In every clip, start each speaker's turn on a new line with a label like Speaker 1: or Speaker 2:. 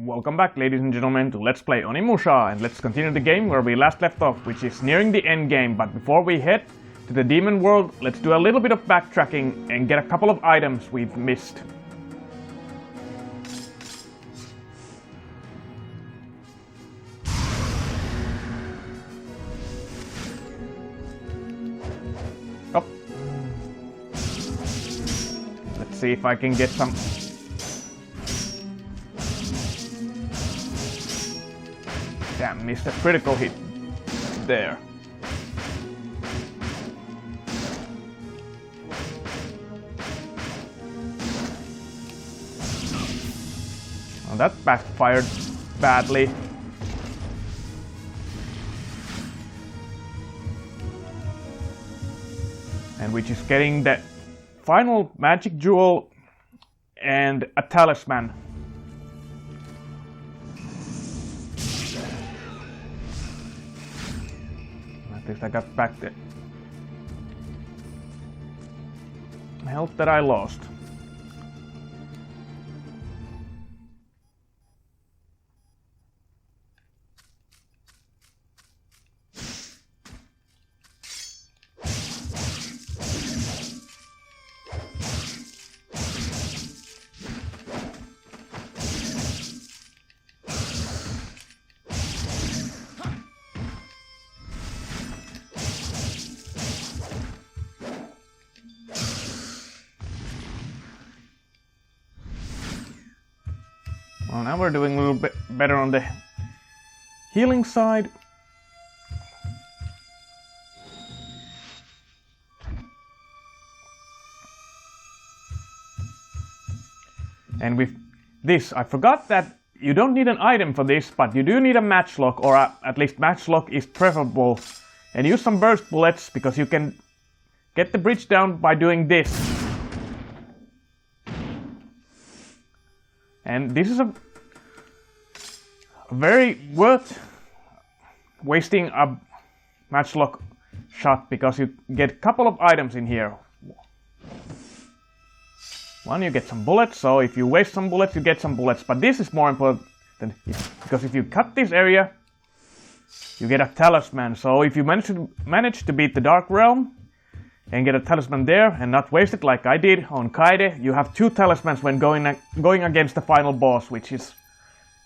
Speaker 1: Welcome back, ladies and gentlemen, to Let's Play Onimusha, and let's continue the game where we last left off, which is nearing the end game. But before we head to the demon world, let's do a little bit of backtracking and get a couple of items we've missed. Oh. Let's see if I can get some. Damn, missed a critical hit there. Well, that backfired badly. And we're just getting the final magic jewel and a talisman. At least I got back the health that I lost. Well, now we're doing a little bit better on the healing side. And with this, I forgot that you don't need an item for this, but you do need a matchlock, or at least matchlock is preferable. And use some burst bullets, because you can get the bridge down by doing this. And this is a very worth wasting a matchlock shot, because you get a couple of items in here. One, you get some bullets, so if you waste some bullets, you get some bullets. But this is more important, because if you cut this area, you get a talisman. So if you manage to beat the Dark Realm and get a talisman there and not waste it like I did on Kaede, you have 2 talismans when going against the final boss, which is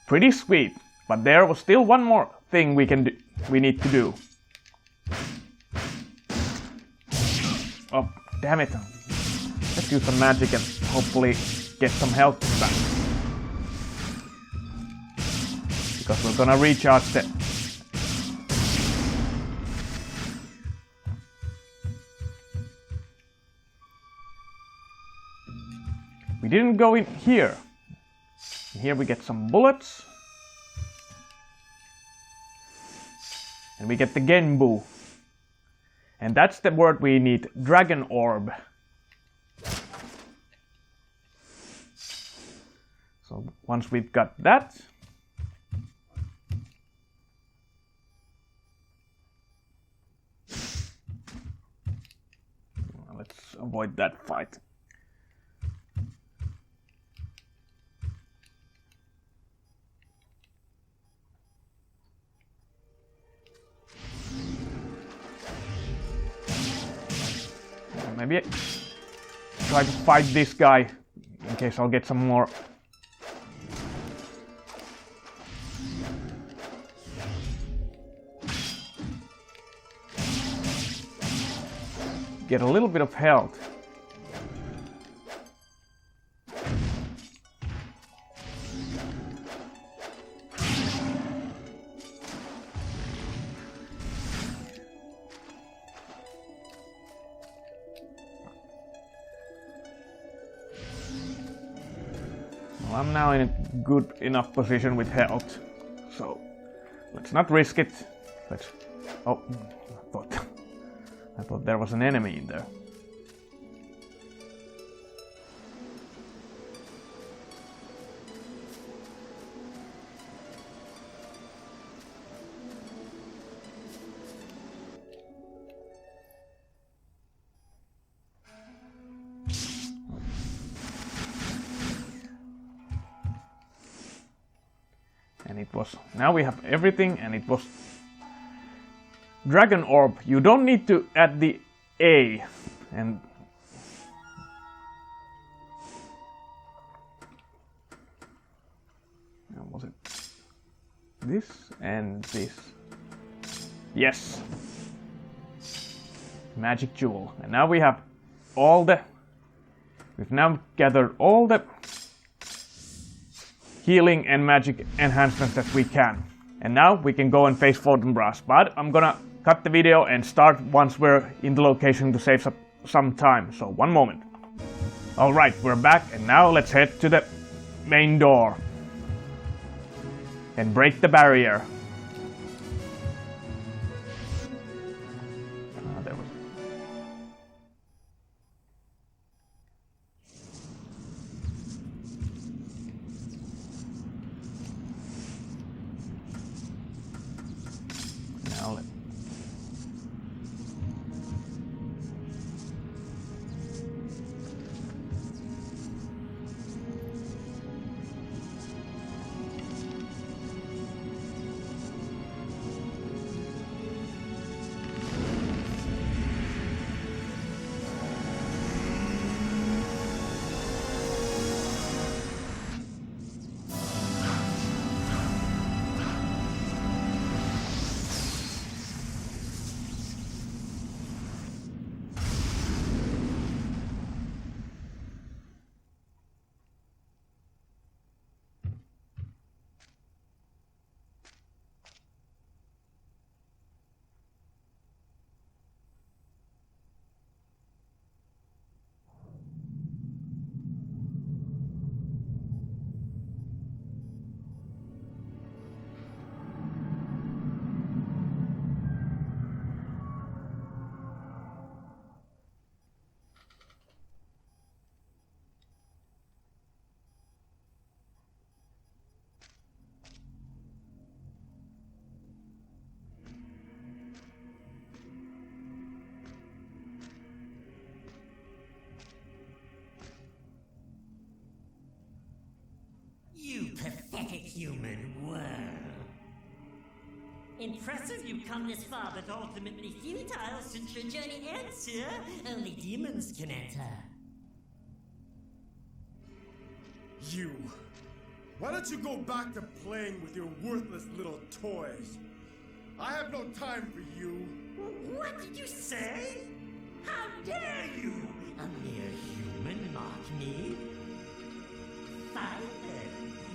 Speaker 1: pretty sweet. But there was still one more thing we need to do. Oh, damn it. Let's use some magic and hopefully get some health back. Because we're gonna recharge the We didn't go in here. Here we get some bullets. And we get the Genbu. And that's the word we need, Dragon Orb. So once we've got that, let's avoid that fight. Maybe try to fight this guy in case I'll get some more. Get a little bit of health. I'm now in a good enough position with health, so let's not risk it. Oh, I thought there was an enemy in there. And it was, now we have everything, and it was Dragon Orb. You don't need to add the A, and was it this and this? Yes. Magic Jewel. And now we have we've now gathered all the healing and magic enhancements that we can. And now we can go and face Fortinbras. But I'm gonna cut the video and start once we're in the location to save some time. So 1 moment. Alright, we're back, and now let's head to the main door and break the barrier. There was... Now let...
Speaker 2: Pathetic human world. Impressive you've come this far, but ultimately futile since your journey ends here. Only demons can enter.
Speaker 3: You! Why don't you go back to playing with your worthless little toys? I have no time for you.
Speaker 2: What did you say? How dare you? A mere human mock me? Fine then.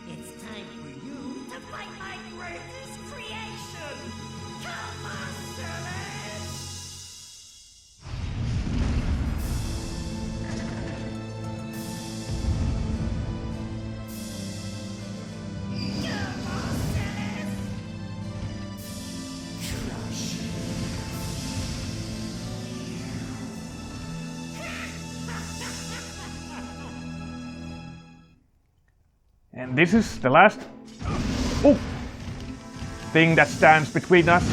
Speaker 2: It's time for you to fight my greatest creation! Come on, Celeste! Come on, Celeste! Crush!
Speaker 1: And this is the last thing that stands between us.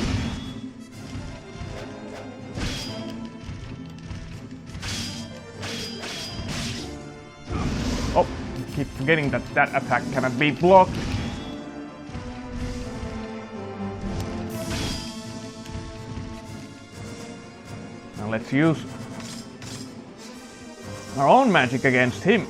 Speaker 1: Oh, I keep forgetting that that attack cannot be blocked. Now let's use our own magic against him.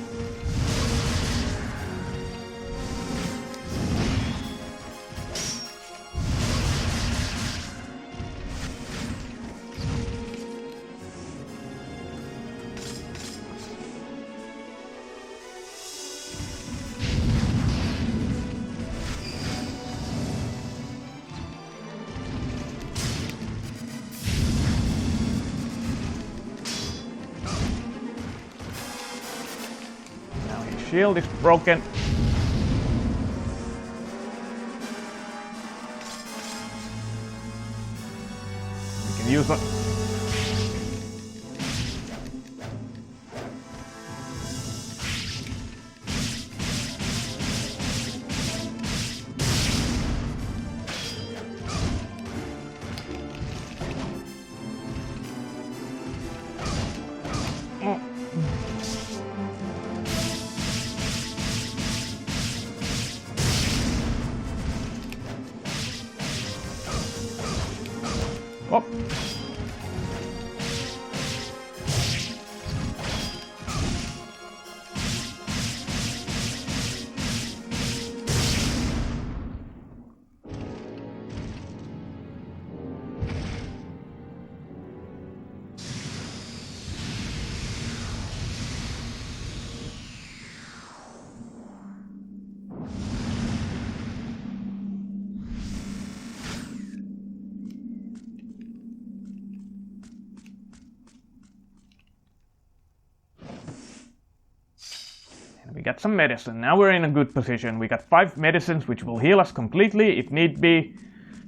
Speaker 1: Shield is broken. We can use that. Oh. We got some medicine. Now we're in a good position. We got 5 medicines which will heal us completely if need be.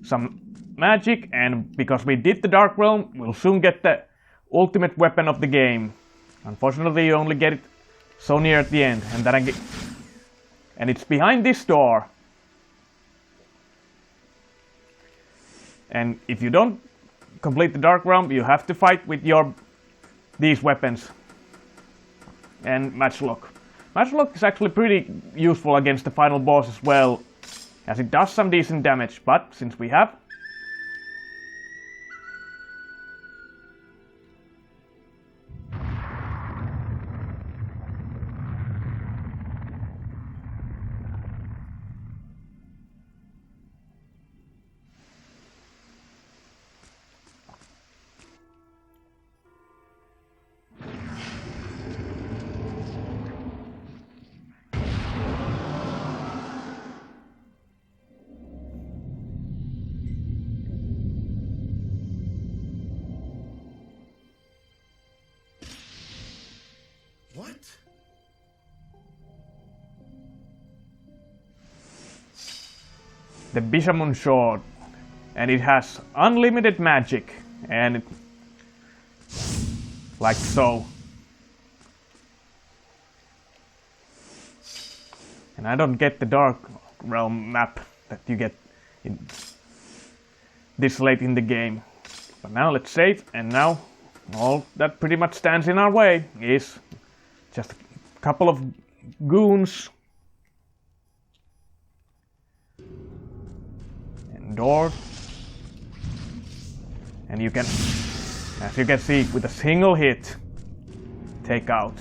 Speaker 1: Some magic, and because we did the Dark Realm, we'll soon get the ultimate weapon of the game. Unfortunately, you only get it so near at the end, and it's behind this door. And if you don't complete the Dark Realm, you have to fight with these weapons. And Matchlock. Matchlock is actually pretty useful against the final boss as well, as it does some decent damage, but since we have
Speaker 3: What?
Speaker 1: the Bishamon Sword, and it has unlimited magic, and like so. And I don't get the Dark Realm map that you get in this late in the game. But now let's save, and now all that pretty much stands in our way is just a couple of goons and doors, and you can, as you can see, with a single hit take out.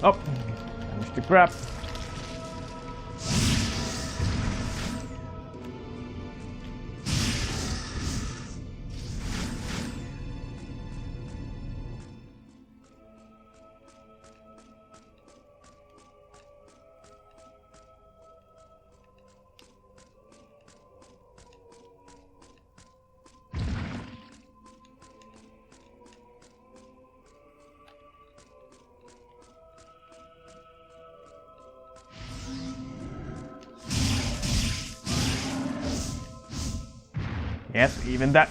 Speaker 1: Oh, managed to grab. Yes, even that,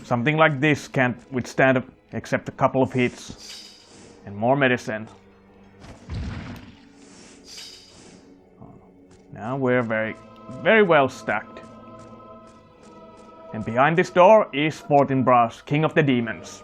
Speaker 1: something like this can't withstand except a couple of hits and more medicine. Now we're very well stacked. And behind this door is Fortinbras, King of the Demons.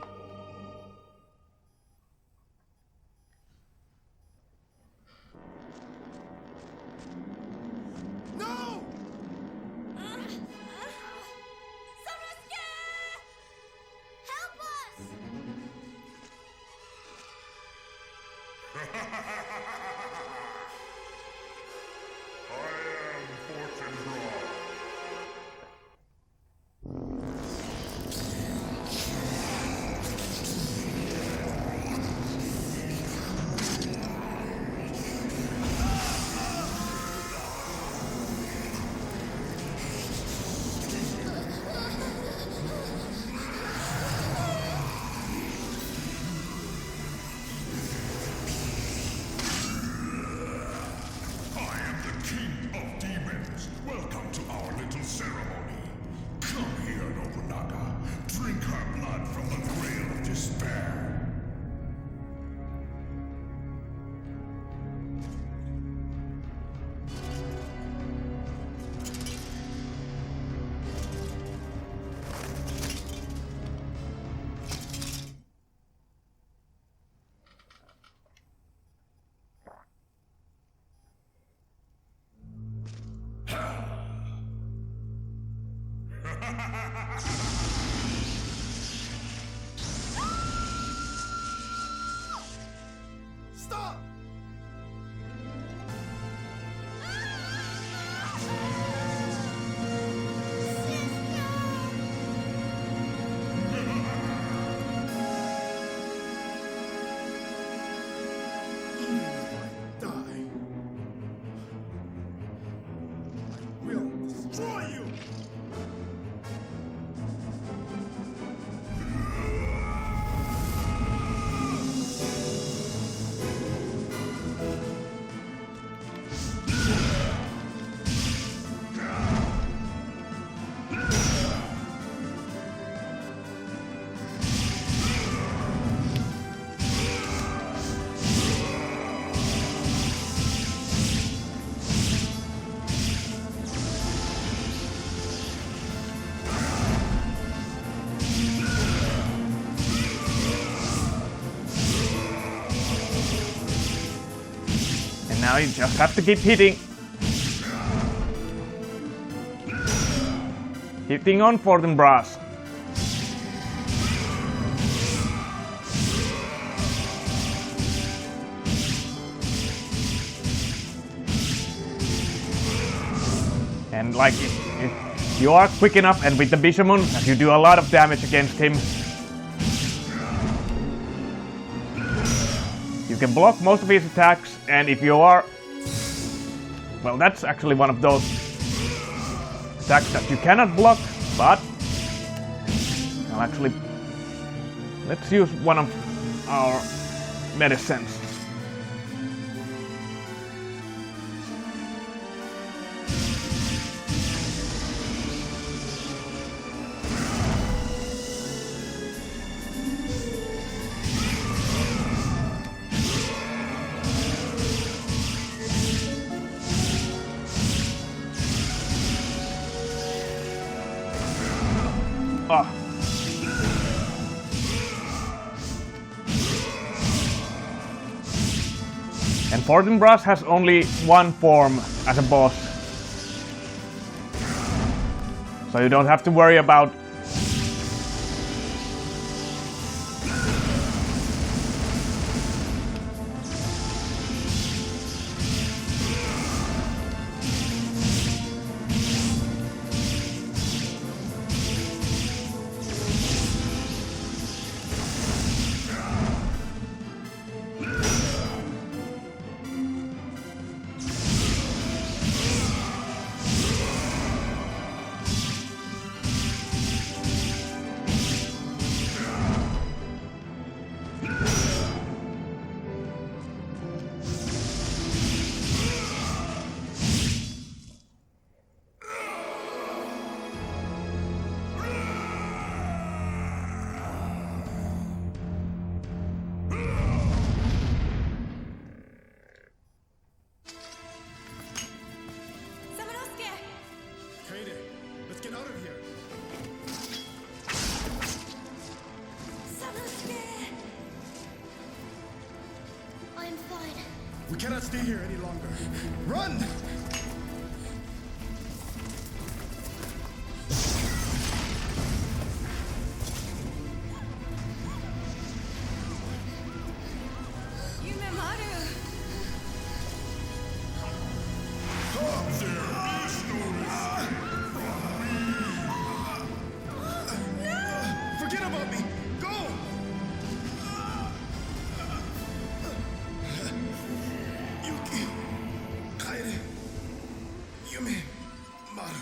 Speaker 1: And now you just have to keep hitting. Hitting on Fortinbras. And like, if you are quick enough, and with the Bishamon, you do a lot of damage against him. You can block most of his attacks, and if you are... Well, that's actually one of those attacks that you cannot block, but... Well, actually... Let's use one of our medicines. Ah. And Fortinbras has only one form as a boss. So you don't have to worry about
Speaker 4: Samanosuke!
Speaker 3: Kaede, let's get out of here.
Speaker 4: Samanosuke! I'm fine.
Speaker 3: We cannot stay here any longer. Run!
Speaker 4: Yumemaru!
Speaker 3: Forget about me! Go! Yuki, Kaede, Yume, Maru.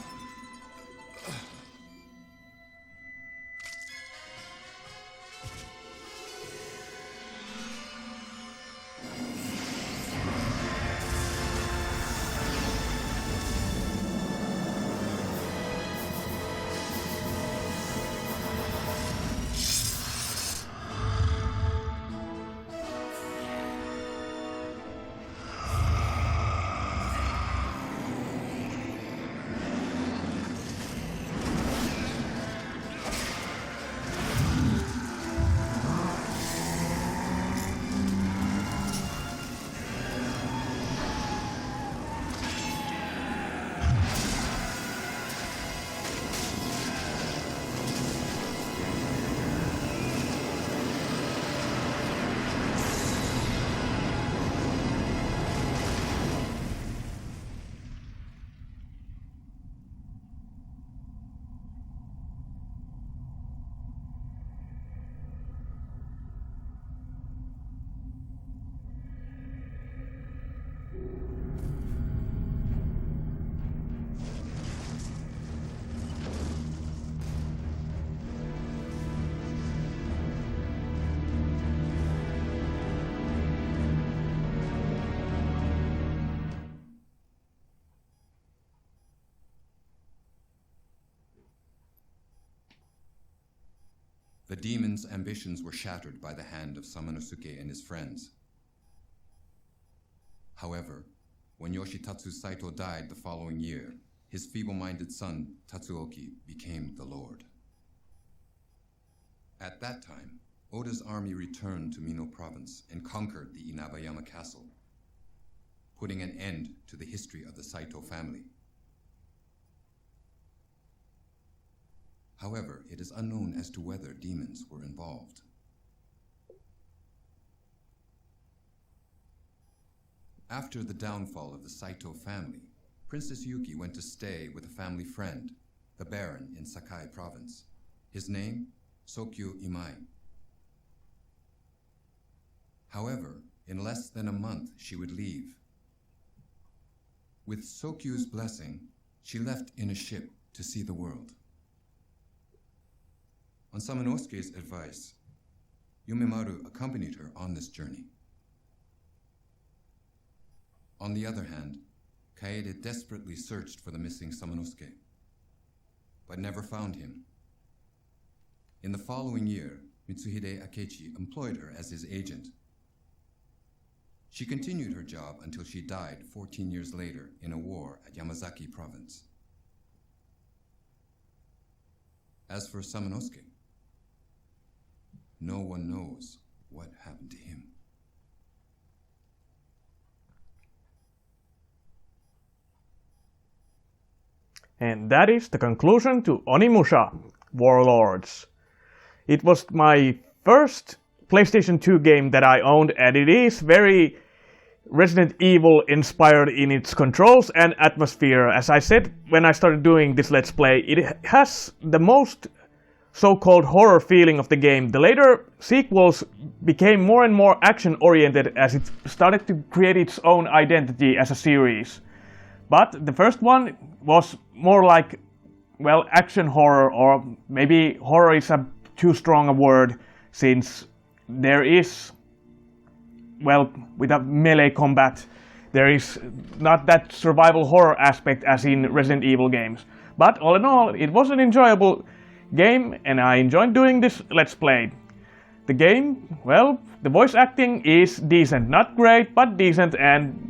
Speaker 5: The demon's ambitions were shattered by the hand of Samanosuke and his friends. However, when Yoshitatsu Saito died the following year, his feeble-minded son, Tatsuoki, became the Lord. At that time, Oda's army returned to Mino province and conquered the Inabayama castle. putting an end to the history of the Saito family. However, it is unknown as to whether demons were involved. After the downfall of the Saito family, Princess Yuki went to stay with a family friend, the Baron in Sakai province. His name, Sokyu Imai. However, in less than a month, she would leave. With Sokyu's blessing, she left in a ship to see the world. On Samanosuke's advice, Yumemaru accompanied her on this journey. On the other hand, Kaede desperately searched for the missing Samanosuke, but never found him. In the following year, Mitsuhide Akechi employed her as his agent. She continued her job until she died 14 years later in a war at Yamazaki province. As for Samanosuke, no one knows what happened to him.
Speaker 1: And that is the conclusion to Onimusha Warlords. It was my first PlayStation 2 game that I owned, and it is very Resident Evil inspired in its controls and atmosphere. As I said when I started doing this Let's Play, it has the most so-called horror feeling of the game. The later sequels became more and more action-oriented as it started to create its own identity as a series. But the first one was more like, well, action horror, or maybe horror is a too strong a word, since there is, well, with a melee combat, there is not that survival horror aspect as in Resident Evil games. But all in all, it was an enjoyable game, and I enjoyed doing this Let's Play. The game, well, the voice acting is decent. Not great, but decent, and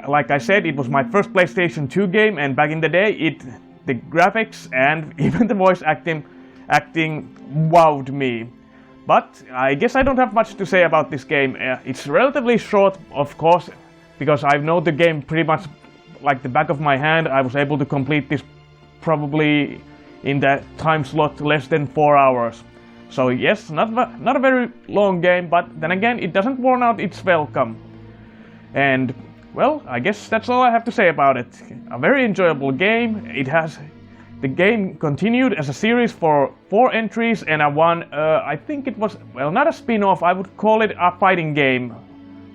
Speaker 1: like I said, it was my first PlayStation 2 game, and back in the day, the graphics and even the voice acting wowed me. But I guess I don't have much to say about this game. It's relatively short, of course, because I know the game pretty much like the back of my hand. I was able to complete this probably in the time slot less than 4 hours. So yes, not a very long game, but then again, it doesn't worn out its welcome. And well, I guess that's all I have to say about it. A very enjoyable game. The game continued as a series for 4 entries, and I think it was, well, not a spin-off, I would call it a fighting game.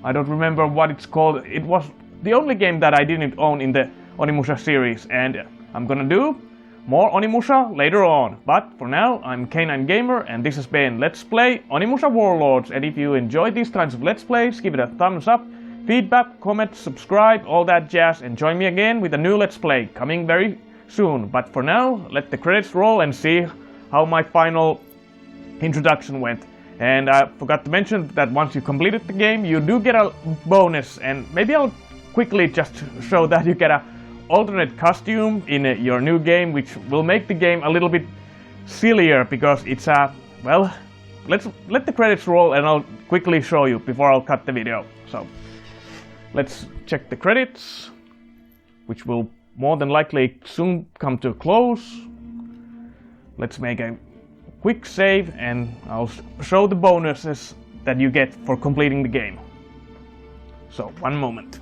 Speaker 1: I don't remember what it's called. It was the only game that I didn't own in the Onimusha series, and I'm gonna do more Onimusha later on. But for now, I'm K9 Gamer, and this has been Let's Play Onimusha Warlords. And if you enjoy these kinds of Let's Plays, give it a thumbs up, feedback, comment, subscribe, all that jazz, and join me again with a new Let's Play coming very soon. But for now, let the credits roll and see how my final introduction went. And I forgot to mention that once you completed the game, you do get a bonus, and maybe I'll quickly just show that you get a alternate costume in your new game, which will make the game a little bit sillier, because it's well, let's let the credits roll and I'll quickly show you before I'll cut the video. So let's check the credits, which will more than likely soon come to a close. Let's make a quick save and I'll show the bonuses that you get for completing the game. So, one moment.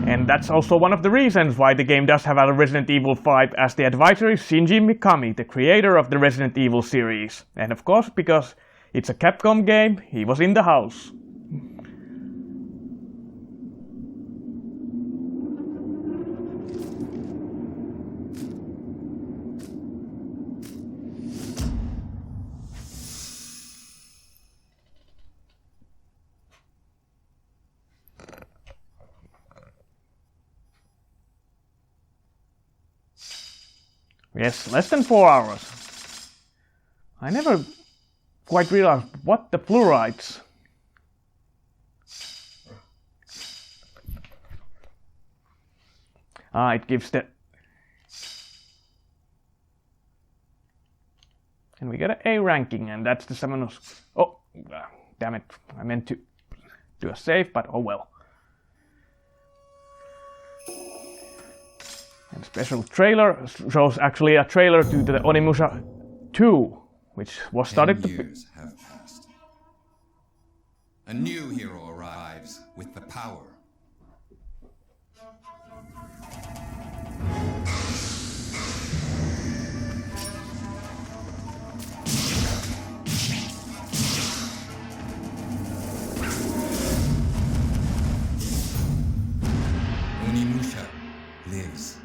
Speaker 1: And that's also one of the reasons why the game does have a Resident Evil 5 as the advisor is Shinji Mikami, the creator of the Resident Evil series. And of course, because it's a Capcom game, he was in the house. Yes, less than 4 hours. I never quite realized what the fluorides. It gives the... And we got an A ranking, and that's the Samanosuke. Oh, damn it. I meant to do a save, but oh well. And special trailer shows actually a trailer to the Onimusha 2, which was started
Speaker 5: 10 years have passed. A new hero arrives with the power. Onimusha lives.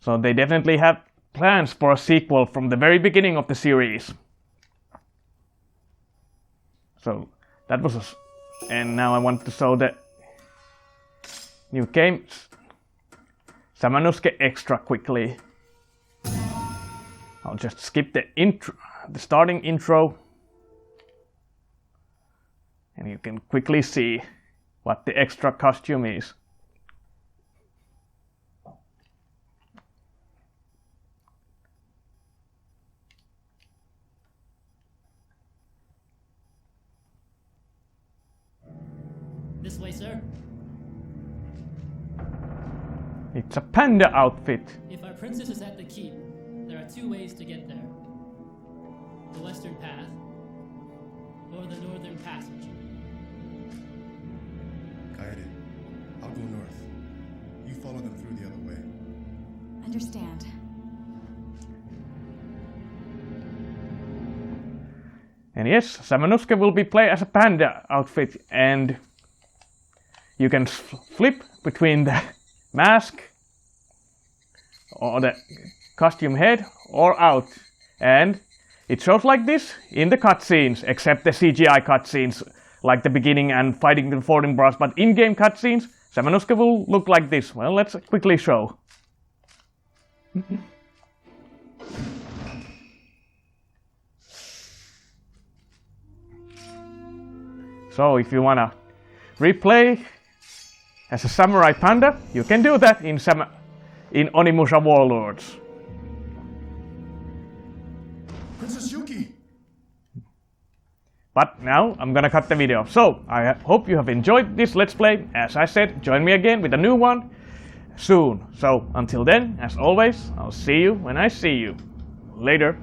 Speaker 1: So they definitely have plans for a sequel from the very beginning of the series. So that was and now I want to show the new game Samanosuke Extra quickly. I'll just skip the intro, the starting intro, and you can quickly see what the extra costume is.
Speaker 4: This way, sir.
Speaker 1: It's a panda outfit.
Speaker 4: If our princess is at the keep, there are 2 ways to get there. The western path, or the northern passage.
Speaker 3: Kaede, I'll go north. You follow them through the other way.
Speaker 6: Understand.
Speaker 1: And yes, Samanosuke will be played as a panda outfit, and you can flip between the mask or the costume head or out, and it shows like this in the cutscenes, except the CGI cutscenes like the beginning and fighting the Fortinbras, but in-game cutscenes Samanosuke will look like this. Well, let's quickly show. So if you wanna replay as a samurai panda, you can do that in Onimusha Warlords.
Speaker 3: Princess Yuki!
Speaker 1: But now I'm gonna cut the video. So I hope you have enjoyed this Let's Play. As I said, join me again with a new one soon. So until then, as always, I'll see you when I see you. Later.